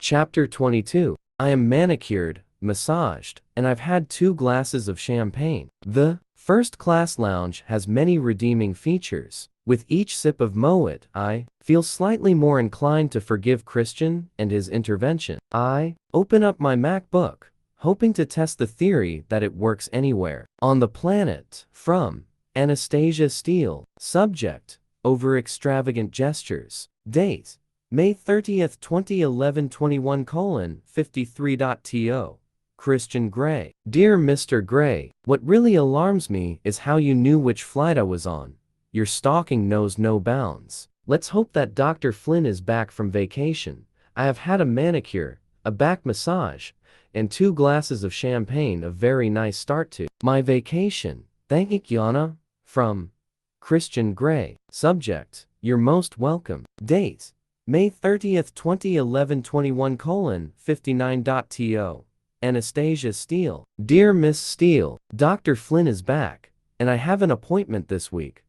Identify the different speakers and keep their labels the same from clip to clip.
Speaker 1: Chapter 22. I am manicured, massaged, and I've had 2 glasses of champagne. The first-class lounge has many redeeming features. With each sip of Moet, I feel slightly more inclined to forgive Christian and his intervention. I open up my MacBook, hoping to test the theory that it works anywhere on the planet. From Anastasia Steele. Subject: Over-Extravagant Gestures. Date: May 30th, 2011 21:53.to. Christian Gray. Dear Mr. Gray, what really alarms me is how you knew which flight I was on. Your stalking knows no bounds. Let's hope that Dr. Flynn is back from vacation. I have had a manicure, a back massage, and 2 glasses of champagne, a very nice start to my vacation. Thank you, Anna. From Christian Gray. Subject: You're most welcome. Date: May 30th, 2011 21:59.to. Anastasia Steele. Dear Miss Steele, Dr. Flynn is back, and I have an appointment this week.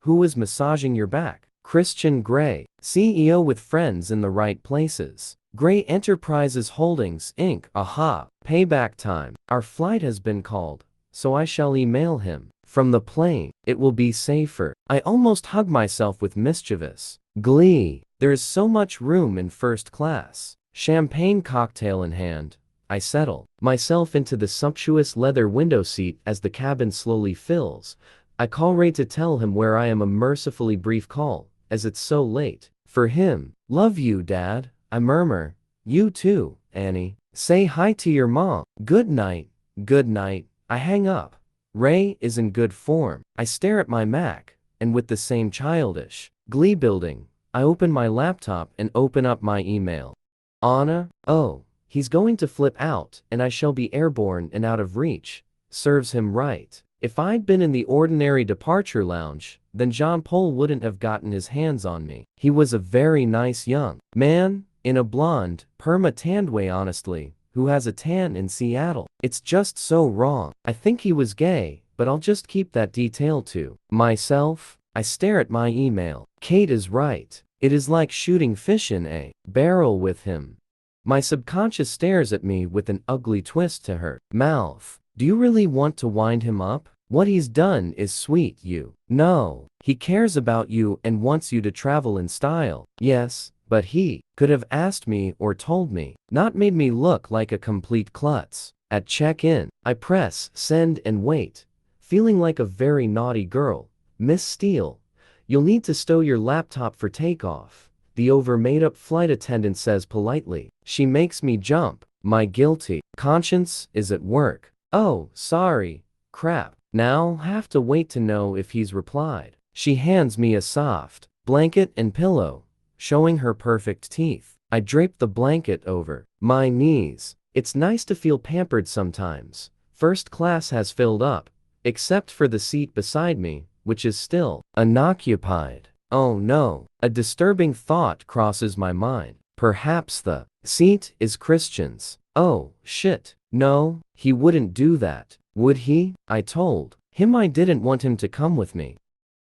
Speaker 1: Who is massaging your back? Christian Gray. CEO with friends in the right places. Gray Enterprises Holdings, Inc. Aha. Payback time. Our flight has been called, so I shall email him from the plane. It will be safer. I almost hug myself with mischievous glee. There is so much room in first class. Champagne cocktail in hand, I settle myself into the sumptuous leather window seat as the cabin slowly fills. I call Ray to tell him where I am, a mercifully brief call, as it's so late for him. Love you, Dad, I murmur. You too, Annie. Say hi to your mom. Good night. Good night. I hang up. Ray is in good form. I stare at my Mac, and with the same childish glee building, I open my laptop and open up my email. Anna? Oh, he's going to flip out, and I shall be airborne and out of reach. Serves him right. If I'd been in the ordinary departure lounge, then Jean Paul wouldn't have gotten his hands on me. He was a very nice young man, in a blonde, perma-tanned way, honestly, who has a tan in Seattle. It's just so wrong. I think he was gay, but I'll just keep that detail to myself. I stare at my email. Kate is right. It is like shooting fish in a barrel with him. My subconscious stares at me with an ugly twist to her mouth. Do you really want to wind him up? What he's done is sweet, you know. He cares about you and wants you to travel in style. Yes, but he could have asked me or told me, not made me look like a complete klutz. At check-in, I press send and wait, feeling like a very naughty girl. Miss Steele, you'll need to stow your laptop for takeoff, the over-made-up flight attendant says politely. She makes me jump. My guilty conscience is at work. Oh, sorry. Crap. Now I'll have to wait to know if he's replied. She hands me a soft blanket and pillow, showing her perfect teeth. I drape the blanket over my knees. It's nice to feel pampered sometimes. First class has filled up, except for the seat beside me, which is still unoccupied. Oh no, a disturbing thought crosses my mind. Perhaps the seat is Christian's. Oh, shit. No, he wouldn't do that, would he? I told him I didn't want him to come with me.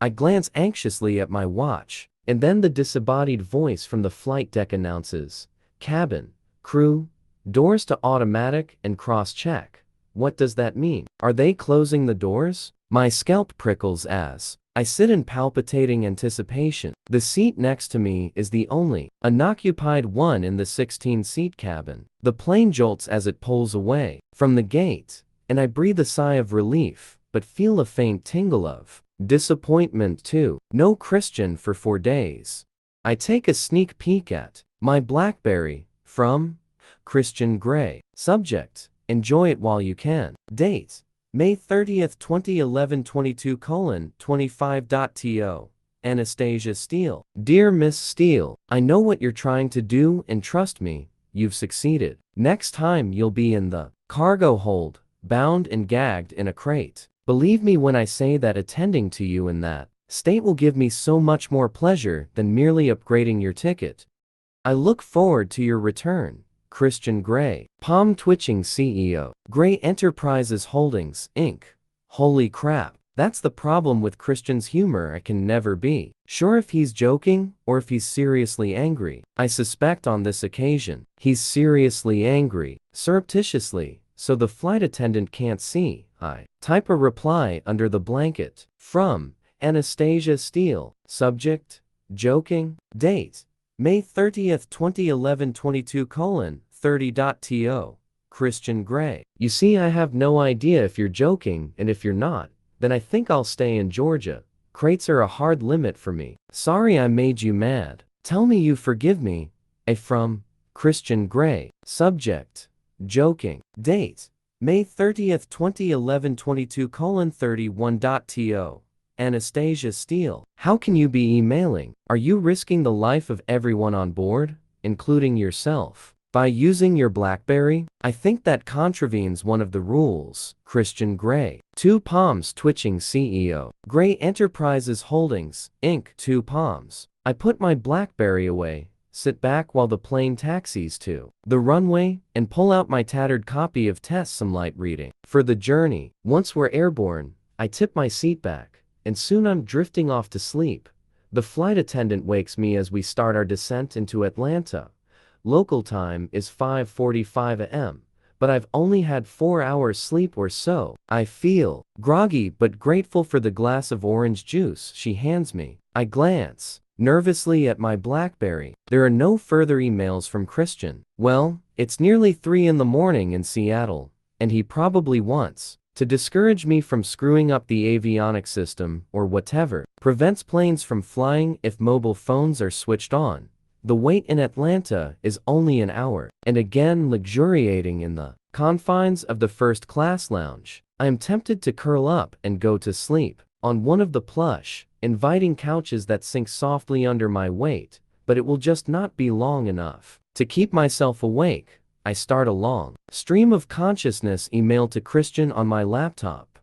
Speaker 1: I glance anxiously at my watch, and then the disembodied voice from the flight deck announces, cabin, crew, doors to automatic and cross-check. What does that mean? Are they closing the doors? My scalp prickles as I sit in palpitating anticipation. The seat next to me is the only unoccupied one in the 16-seat cabin. The plane jolts as it pulls away from the gate, and I breathe a sigh of relief, but feel a faint tingle of disappointment too. No Christian for 4 days. I take a sneak peek at my BlackBerry. From Christian Gray. Subject: Enjoy it while you can. Date: May 30th, 2011 22:25.to. Anastasia Steele. Dear Miss Steele, I know what you're trying to do, and trust me, you've succeeded. Next time you'll be in the cargo hold, bound and gagged in a crate. Believe me when I say that attending to you in that state will give me so much more pleasure than merely upgrading your ticket. I look forward to your return. Christian Gray. Palm twitching CEO. Gray Enterprises Holdings, Inc. Holy crap. That's the problem with Christian's humor. I can never be sure if he's joking or if he's seriously angry. I suspect on this occasion, he's seriously angry, surreptitiously, so the flight attendant can't see. I type a reply under the blanket. From Anastasia Steele. Subject: joking. Date: May 30th, 2011, 22:30.to. Christian Grey. You see, I have no idea if you're joking, and if you're not, then I think I'll stay in Georgia. Crates are a hard limit for me. Sorry I made you mad. Tell me you forgive me. From Christian Grey. Subject: joking. Date: May 30th, 2011, 22:31.to. Anastasia Steele. How can you be emailing? Are you risking the life of everyone on board, including yourself, by using your BlackBerry? I think that contravenes one of the rules. Christian Grey. Two Palms Twitching CEO. Grey Enterprises Holdings, Inc. Two Palms. I put my BlackBerry away, sit back while the plane taxis to the runway, and pull out my tattered copy of Test Some Light Reading. For the journey, once we're airborne, I tip my seat back, and soon I'm drifting off to sleep. The flight attendant wakes me as we start our descent into Atlanta. Local time is 5:45 a.m., but I've only had 4 hours sleep or so. I feel groggy but grateful for the glass of orange juice she hands me. I glance nervously at my BlackBerry. There are no further emails from Christian. Well, it's nearly 3 in the morning in Seattle, and he probably wants to discourage me from screwing up the avionics system or whatever prevents planes from flying if mobile phones are switched on. The wait in Atlanta is only an hour, and again luxuriating in the confines of the first-class lounge, I am tempted to curl up and go to sleep on one of the plush, inviting couches that sink softly under my weight, but it will just not be long enough to keep myself awake. I start a long stream of consciousness email to Christian on my laptop.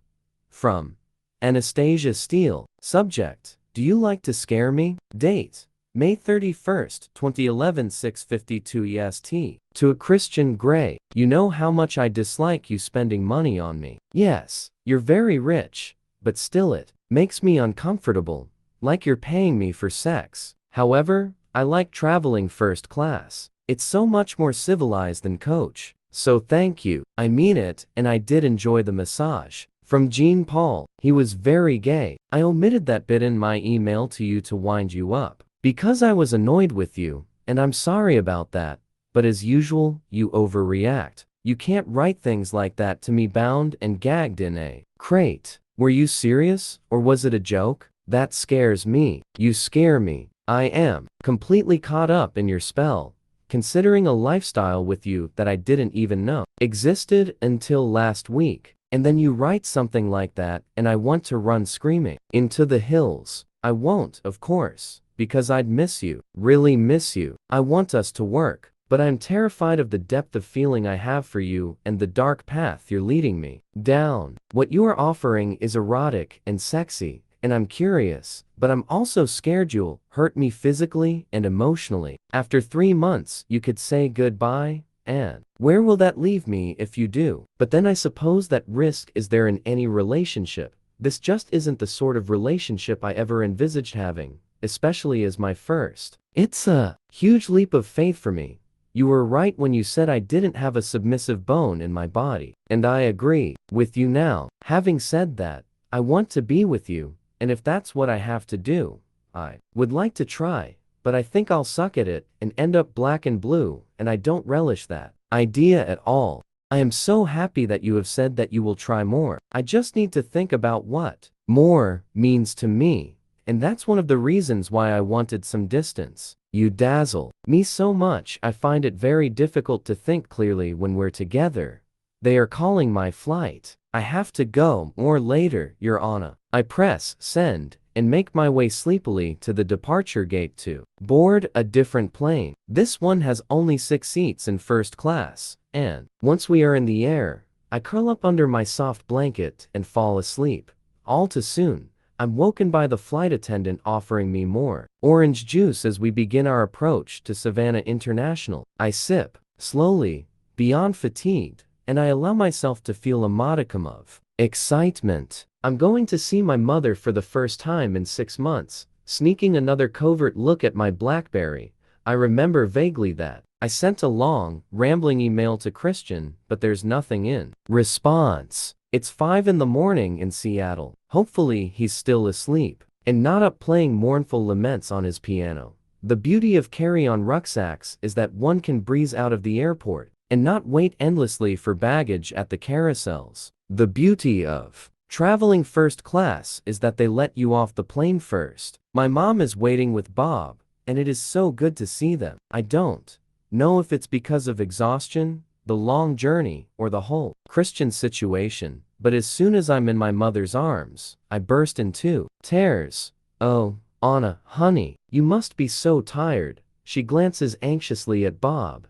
Speaker 1: From Anastasia Steele. Subject: do you like to scare me? Date: May 31st, 2011, 6:52 EST. To a Christian Grey. You know how much I dislike you spending money on me. Yes, you're very rich, but still it makes me uncomfortable, like you're paying me for sex. However, I like traveling first class. It's so much more civilized than coach. So thank you. I mean it, and I did enjoy the massage. From Jean Paul. He was very gay. I omitted that bit in my email to you to wind you up, because I was annoyed with you, and I'm sorry about that. But as usual, you overreact. You can't write things like that to me bound and gagged in a crate. Were you serious, or was it a joke? That scares me. You scare me. I am completely caught up in your spell, considering a lifestyle with you that I didn't even know existed until last week. And then you write something like that, and I want to run screaming into the hills. I won't, of course, because I'd miss you, really miss you. I want us to work, but I'm terrified of the depth of feeling I have for you and the dark path you're leading me down. What you are offering is erotic and sexy, and I'm curious, but I'm also scared you'll hurt me physically and emotionally. After 3 months, you could say goodbye, and where will that leave me if you do? But then I suppose that risk is there in any relationship. This just isn't the sort of relationship I ever envisaged having, especially as my first. It's a huge leap of faith for me. You were right when you said I didn't have a submissive bone in my body, and I agree with you now. Having said that, I want to be with you, and if that's what I have to do, I would like to try, but I think I'll suck at it and end up black and blue, and I don't relish that idea at all. I am so happy that you have said that you will try more. I just need to think about what more means to me, and that's one of the reasons why I wanted some distance. You dazzle me so much I find it very difficult to think clearly when we're together. They are calling my flight. I have to go more later, Your Honor. I press send and make my way sleepily to the departure gate to board a different plane. This one has only 6 seats in first class, and once we are in the air, I curl up under my soft blanket and fall asleep. All too soon, I'm woken by the flight attendant offering me more orange juice as we begin our approach to Savannah International. I sip slowly, beyond fatigued, and I allow myself to feel a modicum of excitement. I'm going to see my mother for the first time in 6 months. Sneaking another covert look at my BlackBerry, I remember vaguely that I sent a long, rambling email to Christian, but there's nothing in response. It's 5 in the morning in Seattle. Hopefully he's still asleep and not up playing mournful laments on his piano. The beauty of carry-on rucksacks is that one can breeze out of the airport and not wait endlessly for baggage at the carousels. The beauty of traveling first class is that they let you off the plane first. My mom is waiting with Bob, and it is so good to see them. I don't know if it's because of exhaustion, the long journey, or the whole Christian situation, but as soon as I'm in my mother's arms, I burst into tears. Oh, Anna, honey, you must be so tired. She glances anxiously at Bob.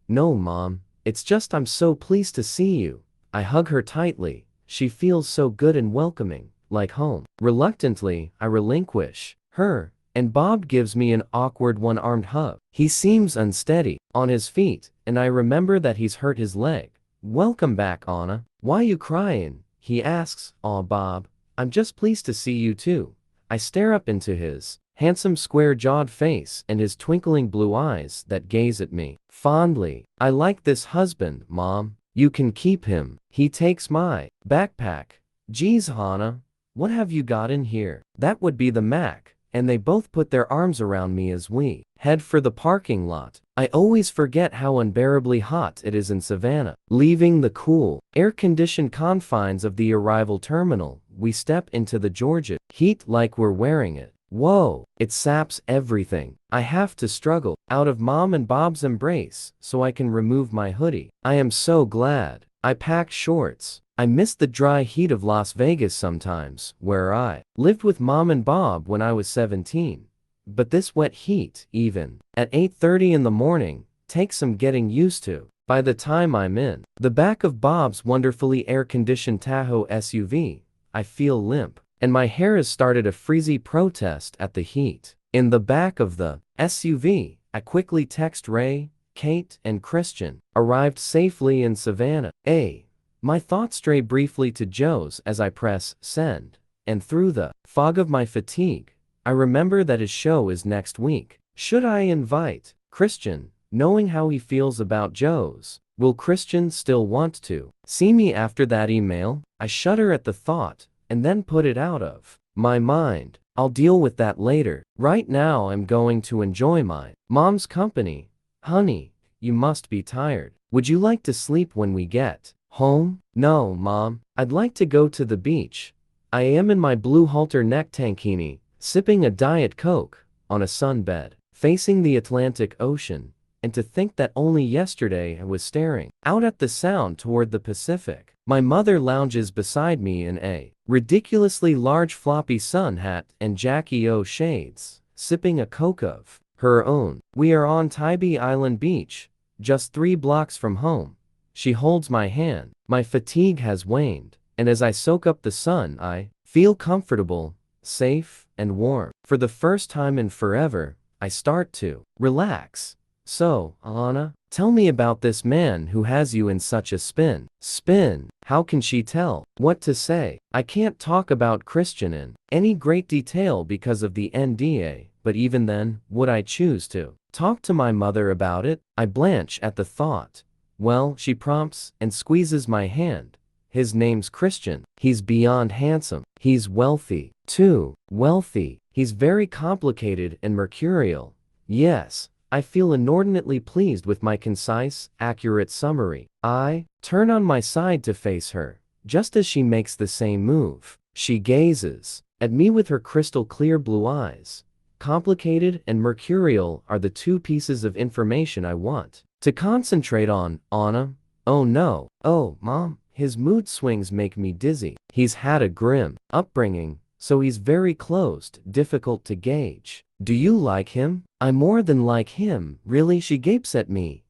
Speaker 1: No, Mom, it's just I'm so pleased to see you. I hug her tightly. She feels so good and welcoming, like home. Reluctantly, I relinquish her, and Bob gives me an awkward one-armed hug. He seems unsteady on his feet, and I remember that he's hurt his leg. Welcome back, Anna. Why you crying? He asks. Aw, Bob, I'm just pleased to see you too. I stare up into his handsome square-jawed face and his twinkling blue eyes that gaze at me fondly. I like this husband, Mom. You can keep him. He takes my backpack. Geez, Hannah, what have you got in here? That would be the Mac. And they both put their arms around me as we head for the parking lot. I always forget how unbearably hot it is in Savannah. Leaving the cool, air-conditioned confines of the arrival terminal, we step into the Georgia heat like we're wearing it. Whoa, it saps everything. I have to struggle out of Mom and Bob's embrace so I can remove my hoodie. I am so glad I packed shorts. I miss the dry heat of Las Vegas sometimes, where I lived with Mom and Bob when I was 17. But this wet heat, even at 8:30 in the morning, takes some getting used to. By the time I'm in the back of Bob's wonderfully air-conditioned Tahoe SUV, I feel limp, and my hair has started a freezy protest at the heat. In the back of the SUV, I quickly text Ray, Kate, and Christian. Arrived safely in Savannah. My thoughts stray briefly to Joe's as I press send, and through the fog of my fatigue, I remember that his show is next week. Should I invite Christian, knowing how he feels about Joe's? Will Christian still want to see me after that email? I shudder at the thought, and then put it out of my mind. I'll deal with that later. Right now I'm going to enjoy my mom's company. Honey, you must be tired. Would you like to sleep when we get home? No, Mom. I'd like to go to the beach. I am in my blue halter neck tankini, sipping a Diet Coke, on a sunbed, facing the Atlantic Ocean, and to think that only yesterday I was staring out at the Sound toward the Pacific. My mother lounges beside me in a ridiculously large floppy sun hat and Jackie O shades, sipping a Coke of her own. We are on Tybee Island Beach, just 3 blocks from home. She holds my hand. My fatigue has waned, and as I soak up the sun, I feel comfortable, safe, and warm. For the first time in forever, I start to relax. So, Anna, tell me about this man who has you in such a spin. Spin? How can she tell what to say? I can't talk about Christian in any great detail because of the NDA, but even then, would I choose to talk to my mother about it? I blanch at the thought. Well, she prompts and squeezes my hand. His name's Christian. He's beyond handsome. He's wealthy, too. Wealthy. He's very complicated and mercurial. Yes, I feel inordinately pleased with my concise, accurate summary. I turn on my side to face her, just as she makes the same move. She gazes at me with her crystal clear blue eyes. Complicated and mercurial are the 2 pieces of information I want to concentrate on, Anna. Oh no. Oh, Mom. His mood swings make me dizzy. He's had a grim upbringing, so he's very closed, difficult to gauge. Do you like him? I more than like him. Really? She gapes at me.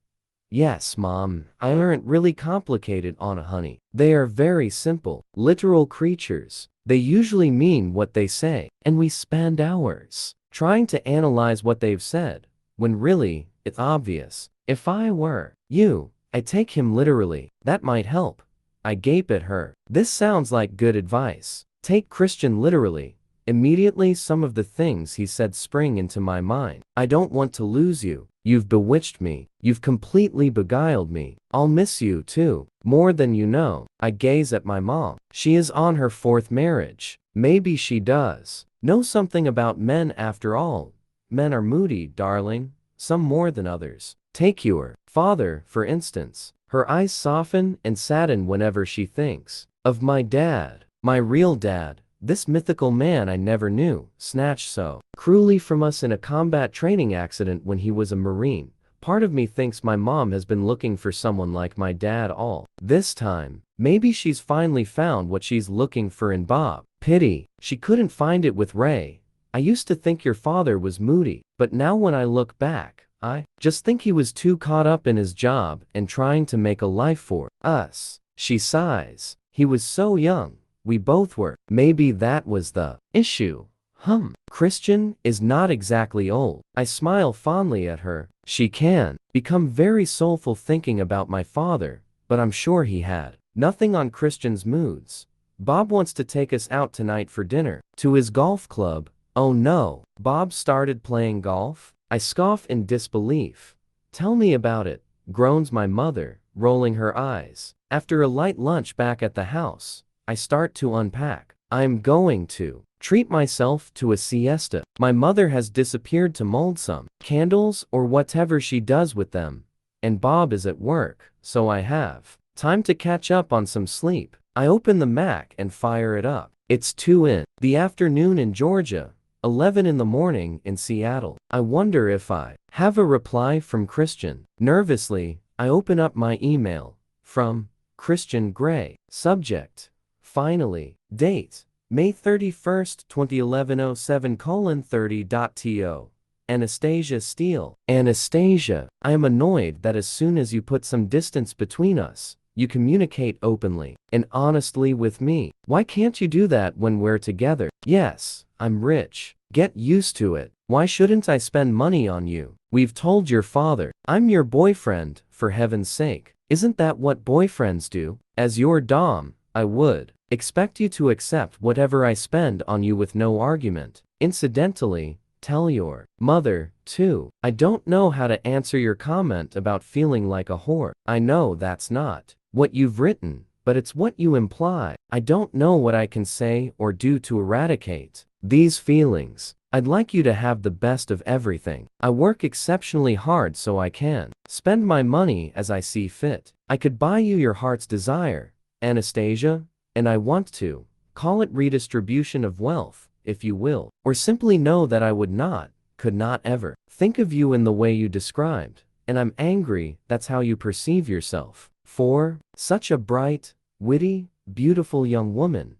Speaker 1: Yes, Mom. I aren't really complicated, Anna honey. They are very simple, literal creatures. They usually mean what they say, and we spend hours trying to analyze what they've said, when really, it's obvious. If I were you, I'd take him literally. That might help. I gape at her. This sounds like good advice. Take Christian literally. Immediately some of the things he said spring into my mind. I don't want to lose you. You've bewitched me. You've completely beguiled me. I'll miss you too. More than you know. I gaze at my mom. She is on her 4th marriage. Maybe she does know something about men after all. Men are moody, darling. Some more than others. Take your father, for instance. Her eyes soften and sadden whenever she thinks of my dad. My real dad. This mythical man I never knew, snatched so cruelly from us in a combat training accident when he was a Marine. Part of me thinks my mom has been looking for someone like my dad all this time. Maybe she's finally found what she's looking for in Bob. Pity, she couldn't find it with Ray. I used to think your father was moody, but now when I look back, I just think he was too caught up in his job and trying to make a life for us. She sighs. He was so young. We both were. Maybe that was the issue. Christian is not exactly old. I smile fondly at her. She can become very soulful thinking about my father, but I'm sure he had nothing on Christian's moods. Bob wants to take us out tonight for dinner. To his golf club. Oh no, Bob started playing golf? I scoff in disbelief. Tell me about it, groans my mother, rolling her eyes. After a light lunch back at the house, I start to unpack. I'm going to treat myself to a siesta. My mother has disappeared to mold some candles or whatever she does with them, and Bob is at work, so I have time to catch up on some sleep. I open the Mac and fire it up. It's 2 in the afternoon in Georgia, 11 in the morning in Seattle. I wonder if I have a reply from Christian. Nervously, I open up my email. From Christian Gray. Subject. Finally. Date. May 31st, 2011 07:30.to. Anastasia Steele. Anastasia, I am annoyed that as soon as you put some distance between us, you communicate openly and honestly with me. Why can't you do that when we're together? Yes, I'm rich. Get used to it. Why shouldn't I spend money on you? We've told your father. I'm your boyfriend, for heaven's sake. Isn't that what boyfriends do? As your dom, I would expect you to accept whatever I spend on you with no argument. Incidentally, tell your mother, too. I don't know how to answer your comment about feeling like a whore. I know that's not what you've written, but it's what you imply. I don't know what I can say or do to eradicate these feelings. I'd like you to have the best of everything. I work exceptionally hard so I can spend my money as I see fit. I could buy you your heart's desire, Anastasia, and I want to call it redistribution of wealth, if you will, or simply know that I would not, could not ever think of you in the way you described, and I'm angry that's how you perceive yourself. For such a bright, witty, beautiful young woman,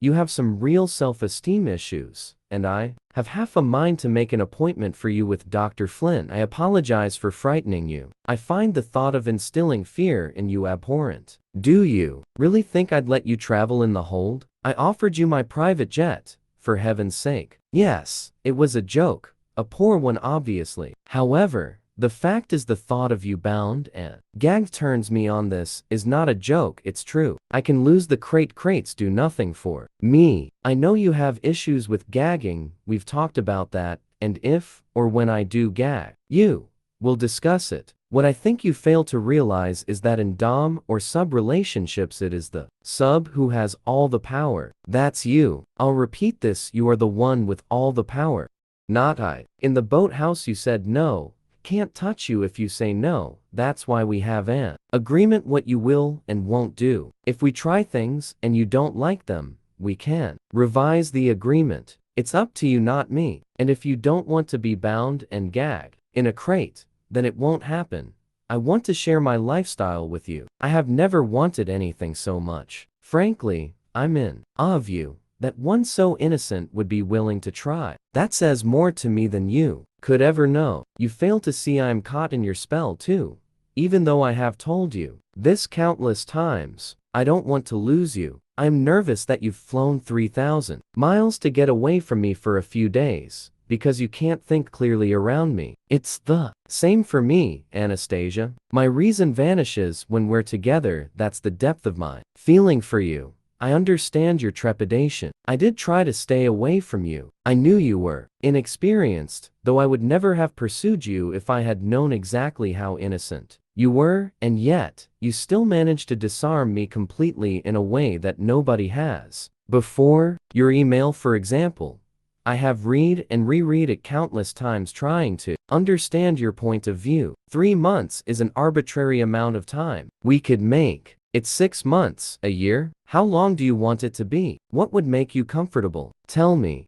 Speaker 1: you have some real self-esteem issues, and I have half a mind to make an appointment for you with Dr. Flynn. I apologize for frightening you. I find the thought of instilling fear in you abhorrent. Do you really think I'd let you travel in the hold? I offered you my private jet, for heaven's sake. Yes, it was a joke, a poor one obviously. However, the fact is the thought of you bound and gagged turns me on. This is not a joke, it's true. I can lose the crates do nothing for me. I know you have issues with gagging, we've talked about that, and if, or when I do gag, you will discuss it. What I think you fail to realize is that in dom or sub relationships it is the sub who has all the power. That's you. I'll repeat this, you are the one with all the power. Not I. In the boathouse you said no. Can't touch you if you say no. That's why we have an agreement what you will and won't do. If we try things and you don't like them, we can revise the agreement. It's up to you, not me. And if you don't want to be bound and gagged in a crate, then it won't happen. I want to share my lifestyle with you. I have never wanted anything so much. Frankly, I'm in awe of you, that one so innocent would be willing to try. That says more to me than you could ever know. You fail to see I am caught in your spell too. Even though I have told you this countless times, I don't want to lose you. I'm nervous that you've flown 3,000 miles to get away from me for a few days, because you can't think clearly around me. It's the same for me, Anastasia. My reason vanishes when we're together. That's the depth of my feeling for you. I understand your trepidation. I did try to stay away from you. I knew you were inexperienced, though I would never have pursued you if I had known exactly how innocent you were, and yet, you still managed to disarm me completely in a way that nobody has before. Your email, for example. I have read and reread it countless times trying to understand your point of view. 3 months is an arbitrary amount of time. We could make it 6 months, a year. How long do you want it to be? What would make you comfortable? Tell me.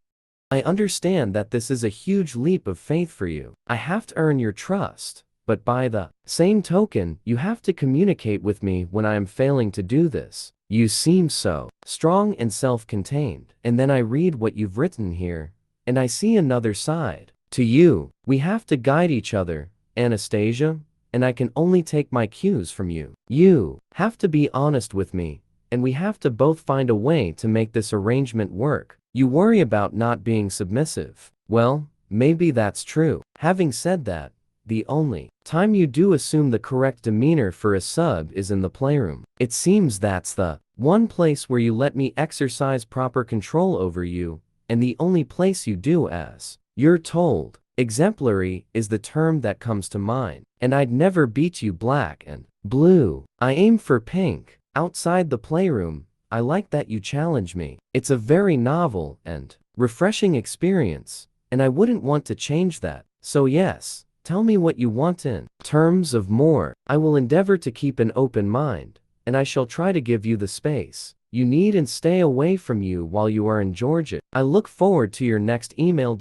Speaker 1: I understand that this is a huge leap of faith for you. I have to earn your trust. But by the same token, you have to communicate with me when I am failing to do this. You seem so strong and self-contained. And then I read what you've written here, and I see another side to you. We have to guide each other, Anastasia, and I can only take my cues from you. You have to be honest with me, and we have to both find a way to make this arrangement work. You worry about not being submissive. Well, maybe that's true. Having said that, the only time you do assume the correct demeanor for a sub is in the playroom. It seems that's the one place where you let me exercise proper control over you, and the only place you do as you're told. Exemplary is the term that comes to mind, and I'd never beat you black and blue. I aim for pink. Outside the playroom, I like that you challenge me. It's a very novel and refreshing experience, and I wouldn't want to change that. So yes, tell me what you want in terms of more. I will endeavor to keep an open mind, and I shall try to give you the space you need and stay away from you while you are in Georgia. I look forward to your next email.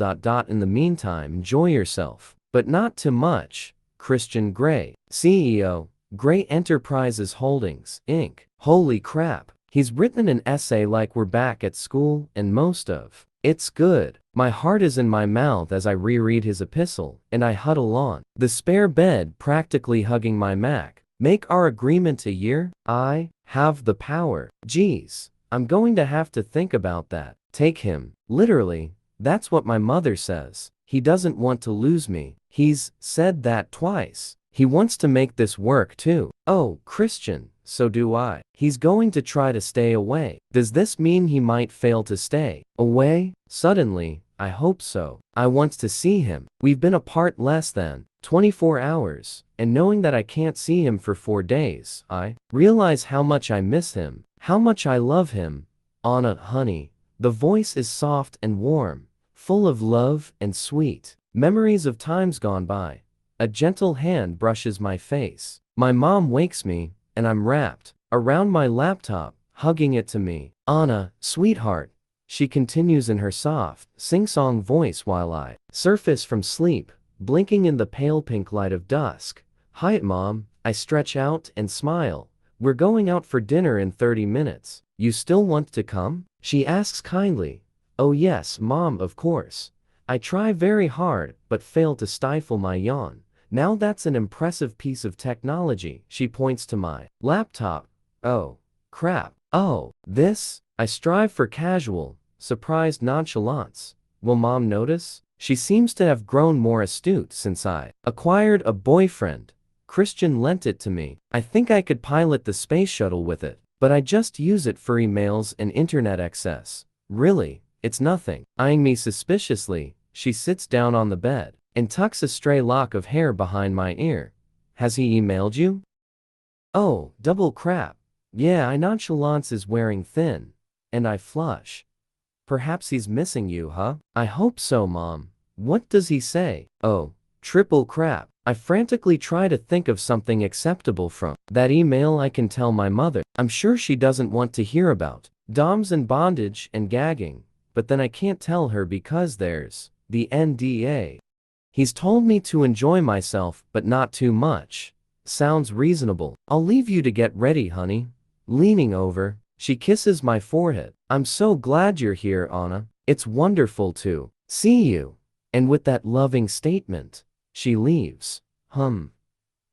Speaker 1: In the meantime, enjoy yourself, but not too much. Christian Grey, CEO, Grey Enterprises Holdings, Inc. Holy crap, he's written an essay like we're back at school, and most of it's good. My heart is in my mouth as I reread his epistle, and I huddle on the spare bed, practically hugging my Mac. Make our agreement a year? I have the power. Geez, I'm going to have to think about that. Take him. Literally, that's what my mother says. He doesn't want to lose me. He's said that twice. He wants to make this work too. Oh, Christian, so do I. He's going to try to stay away. Does this mean he might fail to stay away? Suddenly, I hope so. I want to see him. We've been apart less than 24 hours, and knowing that I can't see him for 4 days, I realize how much I miss him, how much I love him. Anna, honey. The voice is soft and warm, full of love and sweet memories of times gone by. A gentle hand brushes my face. My mom wakes me, and I'm wrapped around my laptop, hugging it to me. Anna, sweetheart, she continues in her soft, sing-song voice while I surface from sleep, blinking in the pale pink light of dusk. Hi, Mom. I stretch out and smile. We're going out for dinner in 30 minutes. You still want to come? She asks kindly. Oh yes, Mom, of course. I try very hard, but fail to stifle my yawn. Now that's an impressive piece of technology. She points to my laptop. Oh, crap. Oh, this? I strive for casual, surprised nonchalance. Will Mom notice? She seems to have grown more astute since I acquired a boyfriend. Christian lent it to me. I think I could pilot the space shuttle with it, but I just use it for emails and internet access. Really, it's nothing. Eyeing me suspiciously, she sits down on the bed and tucks a stray lock of hair behind my ear. Has he emailed you? Oh, double crap. Yeah, I nonchalance is wearing thin, and I flush. Perhaps he's missing you, huh? I hope so, Mom. What does he say? Oh, triple crap. I frantically try to think of something acceptable from that email I can tell my mother. I'm sure she doesn't want to hear about DOMs and bondage and gagging, but then I can't tell her because there's the NDA. He's told me to enjoy myself, but not too much. Sounds reasonable. I'll leave you to get ready, honey. Leaning over, she kisses my forehead. I'm so glad you're here, Anna. It's wonderful to see you. And with that loving statement, she leaves.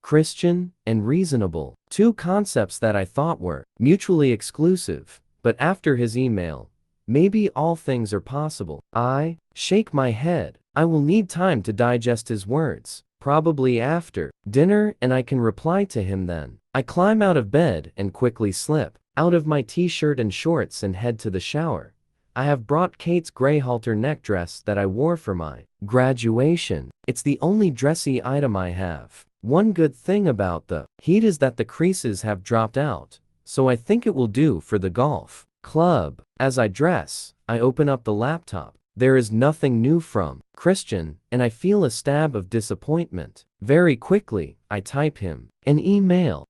Speaker 1: Christian and reasonable. Two concepts that I thought were mutually exclusive, but after his email, maybe all things are possible. I shake my head. I will need time to digest his words. Probably after dinner, and I can reply to him then. I climb out of bed and quickly slip out of my t-shirt and shorts and head to the shower. I have brought Kate's gray halter neck dress that I wore for my graduation. It's the only dressy item I have. One good thing about the heat is that the creases have dropped out, so I think it will do for the golf club. As I dress, I open up the laptop. There is nothing new from Christian, and I feel a stab of disappointment. Very quickly, I type him an email.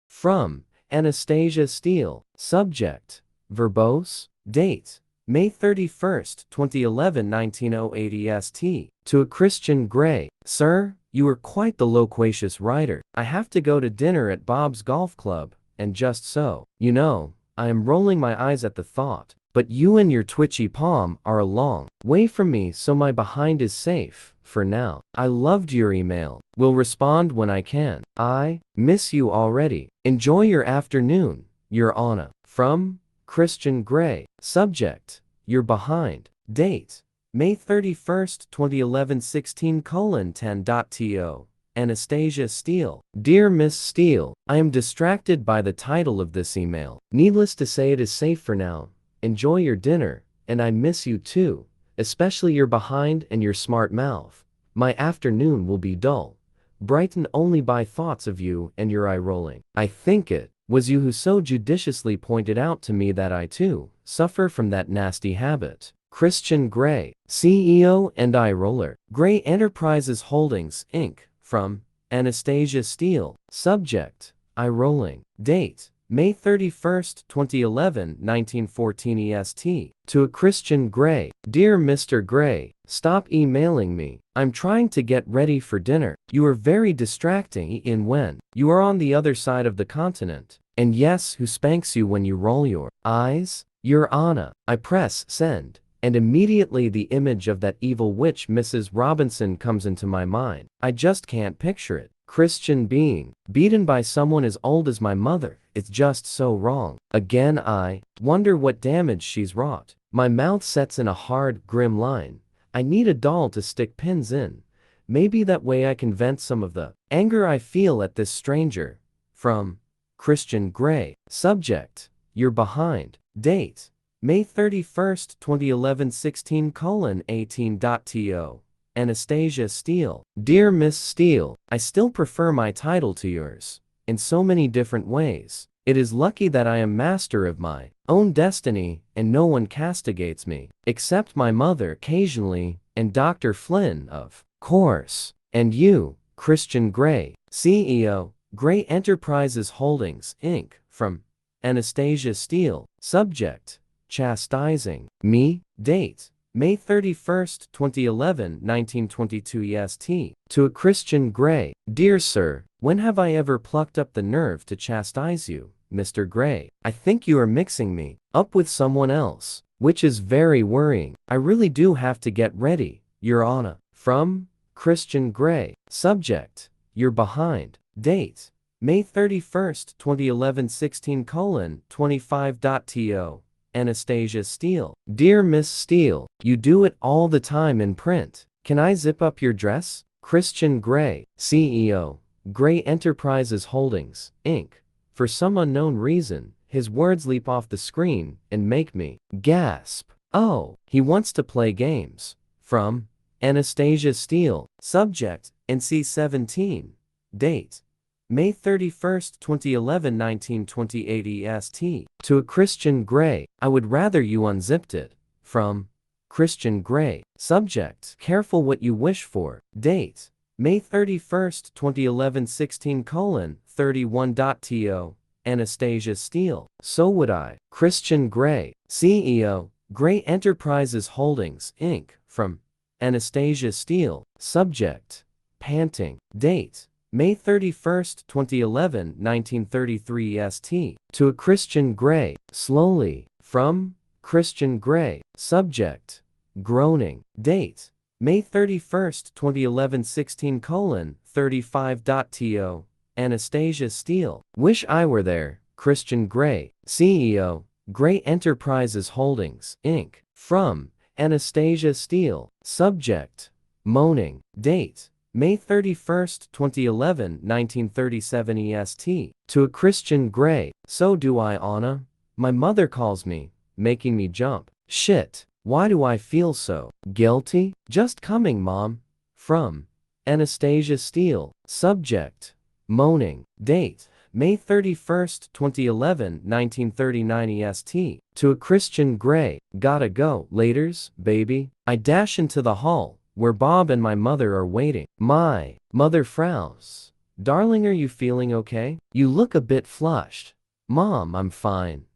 Speaker 1: From Anastasia Steele. Subject: verbose. Date: May 31st, 2011, 1908 EST. To a Christian Grey. Sir, you are quite the loquacious writer. I have to go to dinner at Bob's Golf Club, and just so you know, I am rolling my eyes at the thought. But you and your twitchy palm are a long way from me, so my behind is safe for now. I loved your email. Will respond when I can. I miss you already. Enjoy your afternoon, your Anna. From Christian Grey. Subject: you're behind. Date: May 31st, 2011, 16:10.to. Anastasia Steele. Dear Miss Steele, I am distracted by the title of this email. Needless to say, it is safe for now. Enjoy your dinner, and I miss you too, especially your behind and your smart mouth. My afternoon will be dull, brightened only by thoughts of you and your eye rolling. I think it was you who so judiciously pointed out to me that I too suffer from that nasty habit. Christian Grey, CEO and eye roller. Grey Enterprises Holdings, Inc. From Anastasia Steele. Subject: eye rolling. Date: May 31st, 2011, 1914 EST. To a Christian Grey. Dear Mr. Grey, stop emailing me. I'm trying to get ready for dinner. You are very distracting in when you are on the other side of the continent. And yes, who spanks you when you roll your eyes? Your Anna. I press send, and immediately the image of that evil witch Mrs. Robinson comes into my mind. I just can't picture it. Christian being beaten by someone as old as my mother. It's just so wrong. Again, I wonder what damage she's wrought. My mouth sets in a hard, grim line. I need a doll to stick pins in. Maybe that way I can vent some of the anger I feel at this stranger. From Christian Grey. Subject: you're behind. Date: May 31st, 2011, 16:18.to. Anastasia Steele. Dear Miss Steele, I still prefer my title to yours. In so many different ways. It is lucky that I am master of my own destiny, and no one castigates me, except my mother occasionally, and Dr. Flynn, of course. And you, Christian Grey, CEO, Grey Enterprises Holdings, Inc. From Anastasia Steele. Subject: chastising me. Date: May 31st, 2011, 1922 EST. To a Christian Grey. Dear Sir, when have I ever plucked up the nerve to chastise you, Mr. Grey? I think you are mixing me up with someone else, which is very worrying. I really do have to get ready, Your Anna. From Christian Grey. Subject: you're behind. Date: May 31st, 2011, 16:25.to. Anastasia Steele. Dear Miss Steele, you do it all the time in print. Can I zip up your dress? Christian Grey, CEO, Grey Enterprises Holdings, Inc. For some unknown reason, his words leap off the screen and make me gasp. Oh, he wants to play games. From Anastasia Steele. Subject: NC-17. Date: May 31st, 2011, 1928 EST. To a Christian Grey. I would rather you unzipped it. From Christian Grey. Subject: careful what you wish for. Date: May 31st, 2011, 16:31.to. Anastasia Steele. So would I. Christian Grey, CEO, Grey Enterprises Holdings, Inc. From Anastasia Steele. Subject: panting. Date: May 31st, 2011, 1933 EST. To a Christian Grey. Slowly. From Christian Grey. Subject: groaning. Date: May 31st, 2011, 16:35.to. Anastasia Steele. Wish I were there. Christian Grey, CEO, Grey Enterprises Holdings, Inc. From Anastasia Steele. Subject: moaning. Date: May 31st, 2011, 1937 EST. To a Christian Grey. So do I, Anna. My mother calls me, making me jump. Shit. Why do I feel so guilty? Just coming, Mom. From Anastasia Steele. Subject: moaning. Date: May 31st, 2011, 1939 EST. To a Christian Grey. Gotta go. Laters, baby. I dash into the hall, where Bob and my mother are waiting. My mother frowns. Darling, are you feeling okay? You look a bit flushed. Mom, I'm fine.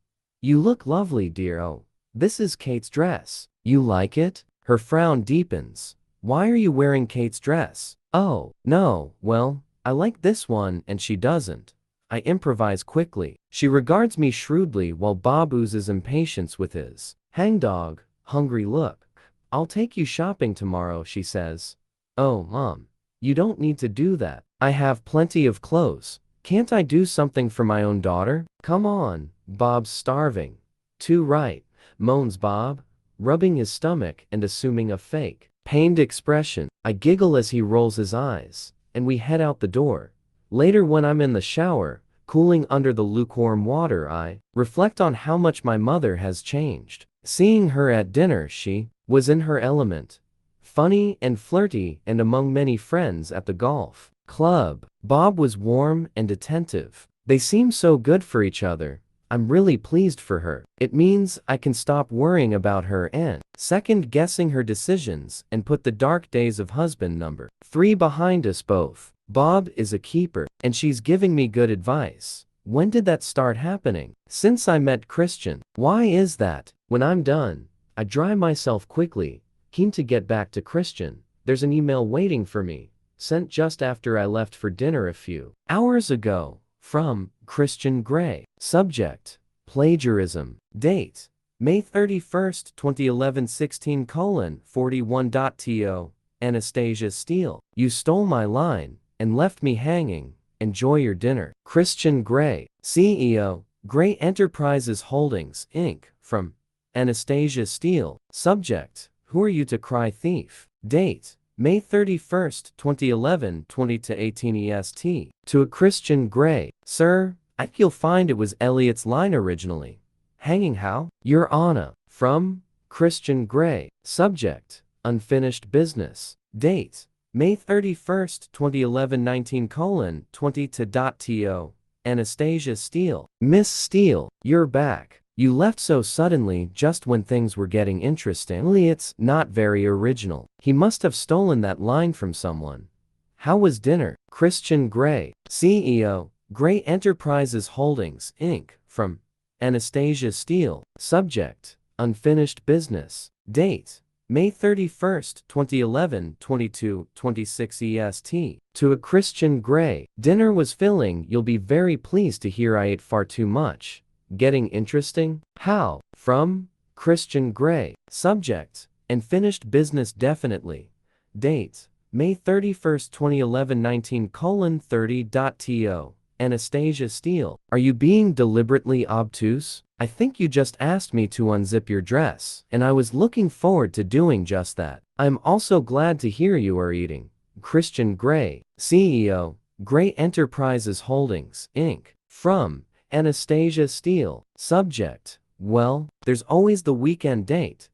Speaker 1: You look lovely, dear. Oh, this is Kate's dress. You like it? Her frown deepens. Why are you wearing Kate's dress? Oh, no, well, I like this one and she doesn't. I improvise quickly. She regards me shrewdly while Bob oozes impatience with his hangdog, hungry look. I'll take you shopping tomorrow, she says. Oh, Mom, you don't need to do that. I have plenty of clothes. Can't I do something for my own daughter? Come on, Bob's starving. Too right, moans Bob, rubbing his stomach and assuming a fake, pained expression. I giggle as he rolls his eyes, and we head out the door. Later, when I'm in the shower, cooling under the lukewarm water, I reflect on how much my mother has changed. Seeing her at dinner, she was in her element. Funny and flirty, and among many friends at the golf club. Bob was warm and attentive. They seem so good for each other. I'm really pleased for her. It means I can stop worrying about her and second-guessing her decisions and put the dark days of husband number 3 behind us both. Bob is a keeper, and she's giving me good advice. When did that start happening? Since I met Christian. Why is that? When I'm done, I dry myself quickly, keen to get back to Christian. There's an email waiting for me, sent just after I left for dinner a few hours ago. From Christian Grey. Subject: plagiarism. Date: May 31st, 2011, 16:41. Anastasia Steele. You stole my line and left me hanging. Enjoy your dinner. Christian Grey, CEO, Grey Enterprises Holdings, Inc. From Anastasia Steele. Subject: who are you to cry thief? Date: May 31st, 2011, 20:18 EST. To a Christian Grey. Sir, I think you'll find it was Elliot's line originally. Hanging how? Your Honor. From Christian Grey. Subject: unfinished business. Date: May 31st, 2011, 19:20 Anastasia Steele. Miss Steele, you're back. You left so suddenly just when things were getting interesting. Elliot's not very original. He must have stolen that line from someone. How was dinner? Christian Grey, CEO, Grey Enterprises Holdings, Inc. From Anastasia Steele. Subject: unfinished business. Date: May 31st, 2011, 22:26 EST. To a Christian Grey. Dinner was filling. You'll be very pleased to hear I ate far too much. Getting interesting? How? From Christian Grey. Subject: and finished business definitely. Date: May 31st, 2011, 19:30. Anastasia Steele. Are you being deliberately obtuse? I think you just asked me to unzip your dress, and I was looking forward to doing just that. I'm also glad to hear you are eating. Christian Grey, CEO, Grey Enterprises Holdings, Inc. From Anastasia Steele. Subject: well, there's always the weekend. Date: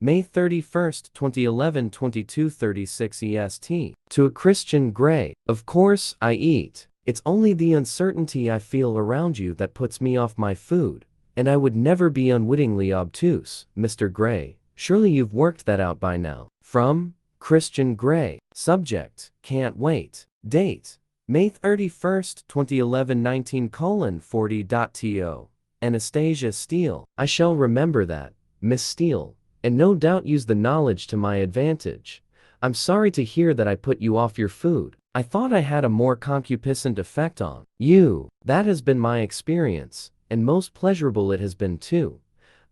Speaker 1: May 31st, 2011, 22:36 EST. To a Christian Grey. Of course I eat. It's only the uncertainty I feel around you that puts me off my food, and I would never be unwittingly obtuse, Mr. Grey. Surely you've worked that out by now. From Christian Grey. Subject: can't wait. Date: May 31st, 2011, 19:40. Anastasia Steele. I shall remember that, Miss Steele, and no doubt use the knowledge to my advantage. I'm sorry to hear that I put you off your food. I thought I had a more concupiscent effect on you. That has been my experience, and most pleasurable it has been too.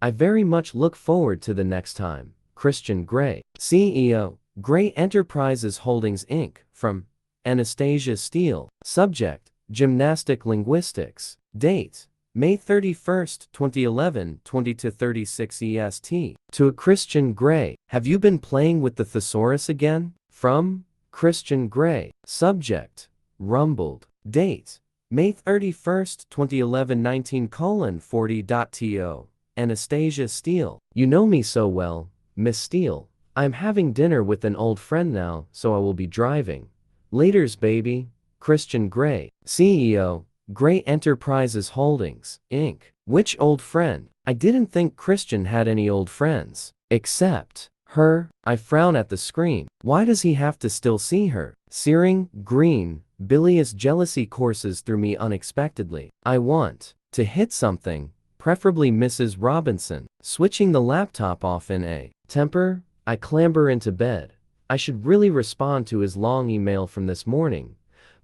Speaker 1: I very much look forward to the next time. Christian Grey, CEO, Grey Enterprises Holdings, Inc. From Anastasia Steele. Subject: gymnastic linguistics. Date: May 31st, 2011, 20:36 EST. To a Christian Grey. Have you been playing with the thesaurus again? From Christian Grey. Subject: rumbled. Date: May 31, 2011 19:40.to. Anastasia Steele. You know me so well, Miss Steele. I'm having dinner with an old friend now, so I will be driving. Laters, baby. Christian Gray, CEO, Gray Enterprises Holdings, Inc. Which old friend? I didn't think Christian had any old friends. Except her. I frown at the screen. Why does he have to still see her? Searing, green, bilious jealousy courses through me unexpectedly. I want to hit something, preferably Mrs. Robinson. Switching the laptop off in a temper, I clamber into bed. I should really respond to his long email from this morning,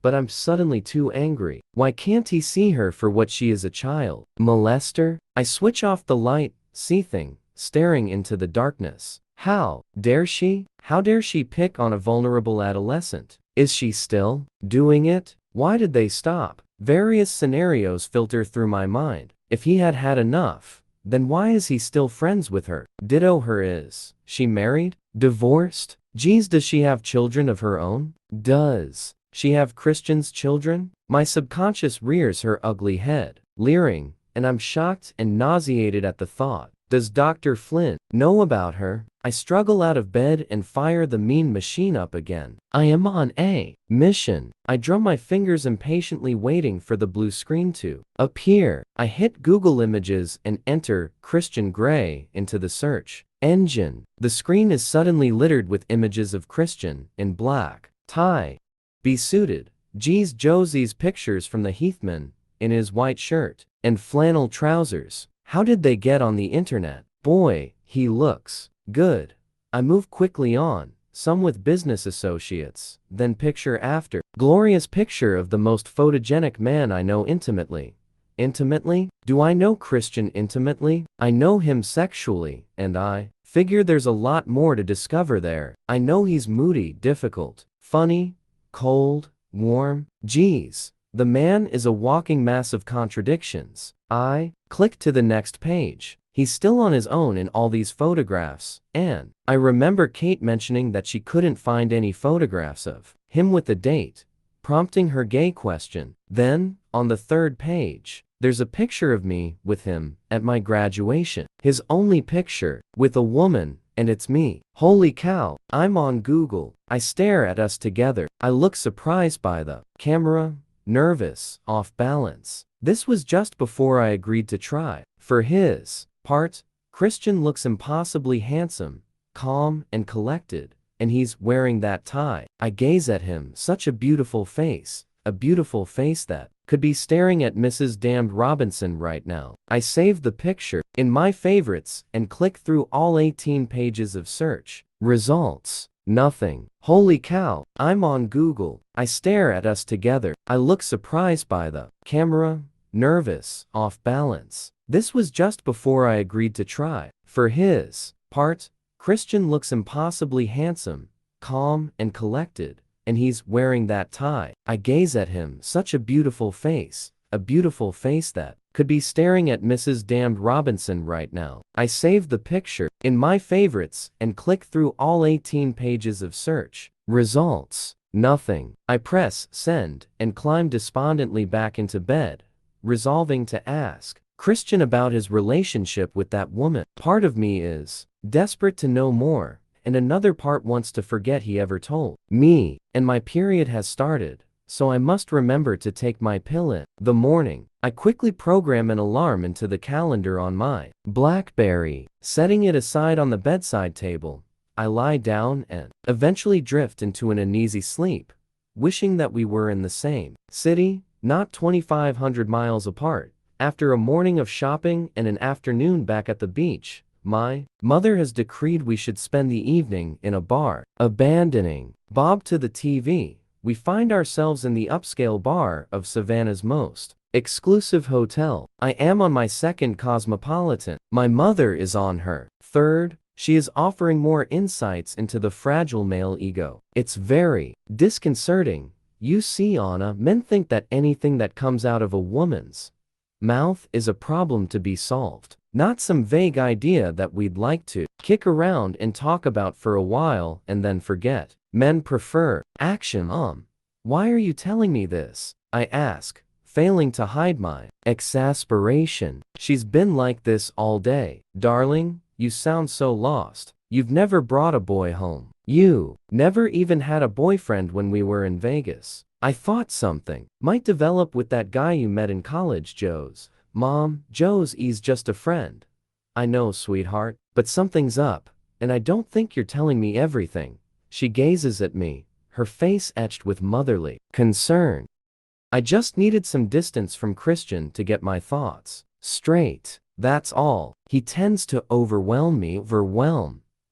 Speaker 1: but I'm suddenly too angry. Why can't he see her for what she is, a child molester? I switch off the light, seething, staring into the darkness. How dare she? How dare she pick on a vulnerable adolescent? Is she still doing it? Why did they stop? Various scenarios filter through my mind. If he had had enough, then why is he still friends with her? Ditto her. Is she married? Divorced? Geez, does she have children of her own? Does she have Christian's children? My subconscious rears her ugly head, leering, and I'm shocked and nauseated at the thought. Does Dr. Flynn know about her? I struggle out of bed and fire the mean machine up again. I am on a mission. I drum my fingers impatiently, waiting for the blue screen to appear. I hit Google Images and enter Christian Gray into the search engine. The screen is suddenly littered with images of Christian in black tie, besuited. Geez, Josie's pictures from the Heathman in his white shirt and flannel trousers. How did they get on the internet? Boy, he looks good. I move quickly on, some with business associates, then picture after glorious picture of the most photogenic man I know intimately. Intimately? Do I know Christian intimately? I know him sexually, and I figure there's a lot more to discover there. I know he's moody, difficult, funny, cold, warm. Geez, the man is a walking mass of contradictions. I click to the next page. He's still on his own in all these photographs, and I remember Kate mentioning that she couldn't find any photographs of him with the date, prompting her gay question. Then, on the third page, there's a picture of me with him at my graduation. His only picture with a woman, and it's me. Holy cow, I'm on Google. I stare at us together. I look surprised by the camera, nervous, off balance. This was just before I agreed to try. For his part, Christian looks impossibly handsome, calm and collected, and he's wearing that tie. I gaze at him, such a beautiful face that could be staring at Mrs. Damned Robinson right now. I save the picture in my favorites and click through all 18 pages of search results. Nothing. Holy cow, I'm on Google. I stare at us together. I look surprised by the camera, nervous, off balance. This was just before I agreed to try. For his part, Christian looks impossibly handsome, calm and collected, and he's wearing that tie. I gaze at him, such a beautiful face that could be staring at Mrs. Damned Robinson right now. I save the picture in my favorites and click through all 18 pages of search results. Nothing. I press send and climb despondently back into bed, resolving to ask Christian about his relationship with that woman. Part of me is desperate to know more, and another part wants to forget he ever told me. And my period has started, so I must remember to take my pill in the morning. I quickly program an alarm into the calendar on my BlackBerry. Setting it aside on the bedside table, I lie down and eventually drift into an uneasy sleep, wishing that we were in the same city, not 2,500 miles apart. After a morning of shopping and an afternoon back at the beach, my mother has decreed we should spend the evening in a bar. Abandoning Bob to the TV, we find ourselves in the upscale bar of Savannah's most exclusive hotel. I am on my second Cosmopolitan. My mother is on her third. She is offering more insights into the fragile male ego. It's very disconcerting. You see, Anna, men think that anything that comes out of a woman's mouth is a problem to be solved, not some vague idea that we'd like to kick around and talk about for a while and then forget. Men prefer action. Why are you telling me this? I ask, failing to hide my exasperation. She's been like this all day. Darling, you sound so lost. You've never brought a boy home. You never even had a boyfriend when we were in Vegas. I thought something might develop with that guy you met in college, Joe's. Mom, Joe's just a friend. I know, sweetheart, but something's up, and I don't think you're telling me everything. She gazes at me, her face etched with motherly concern. I just needed some distance from Christian to get my thoughts straight. That's all. He tends to overwhelm me.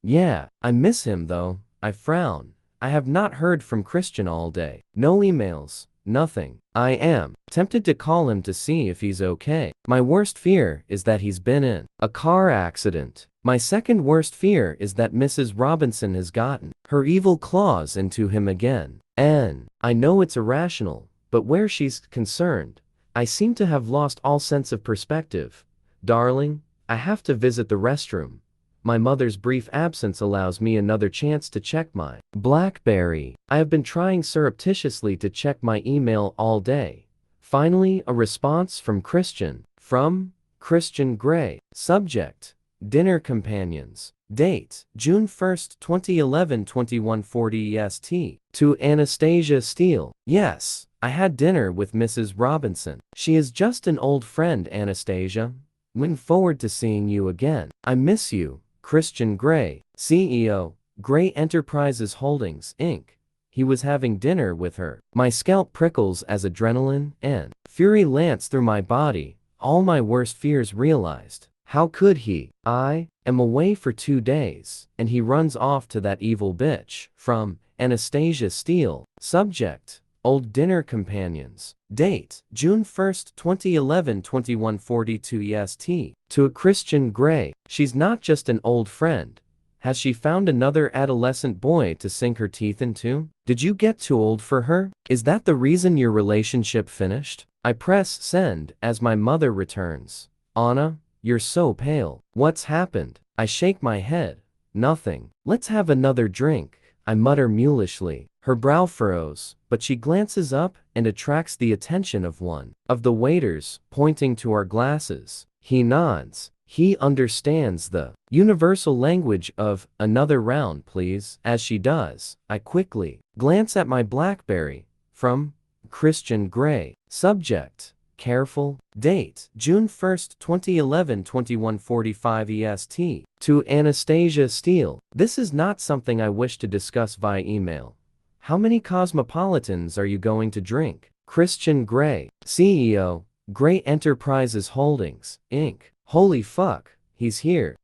Speaker 1: Yeah, I miss him though. I frown. I have not heard from Christian all day. No emails, nothing. I am tempted to call him to see if he's okay. My worst fear is that he's been in a car accident. My second worst fear is that Mrs. Robinson has gotten her evil claws into him again. And I know it's irrational, but where she's concerned, I seem to have lost all sense of perspective. Darling, I have to visit the restroom. My mother's brief absence allows me another chance to check my BlackBerry. I have been trying surreptitiously to check my email all day. Finally, a response from Christian. From Christian Gray. Subject: Dinner Companions. Date: June 1st, 2011, 21:40 EST. To Anastasia Steele. Yes, I had dinner with Mrs. Robinson. She is just an old friend, Anastasia. Looking forward to seeing you again. I miss you. Christian Gray, CEO, Gray Enterprises Holdings, Inc. He was having dinner with her. My scalp prickles as adrenaline and fury lance through my body. All my worst fears realized. How could he? I am away for 2 days, and he runs off to that evil bitch. From Anastasia Steele. Subject: Old Dinner Companions. Date: June 1st, 2011, 21:42 EST. To a Christian Gray. She's not just an old friend. Has she found another adolescent boy to sink her teeth into? Did you get too old for her? Is that the reason your relationship finished? I press send as my mother returns. Anna, you're so pale. What's happened? I shake my head. Nothing. Let's have another drink, I mutter mulishly. Her brow furrows, but she glances up and attracts the attention of one of the waiters, pointing to our glasses. He nods. He understands the universal language of "another round, please." As she does, I quickly glance at my BlackBerry. From Christian Gray. Subject: Careful. Date: June 1st, 2011, 21:45 EST. To Anastasia Steele. This is not something I wish to discuss via email. How many cosmopolitans are you going to drink? Christian Gray, CEO, Gray Enterprises Holdings, Inc. Holy fuck, he's here.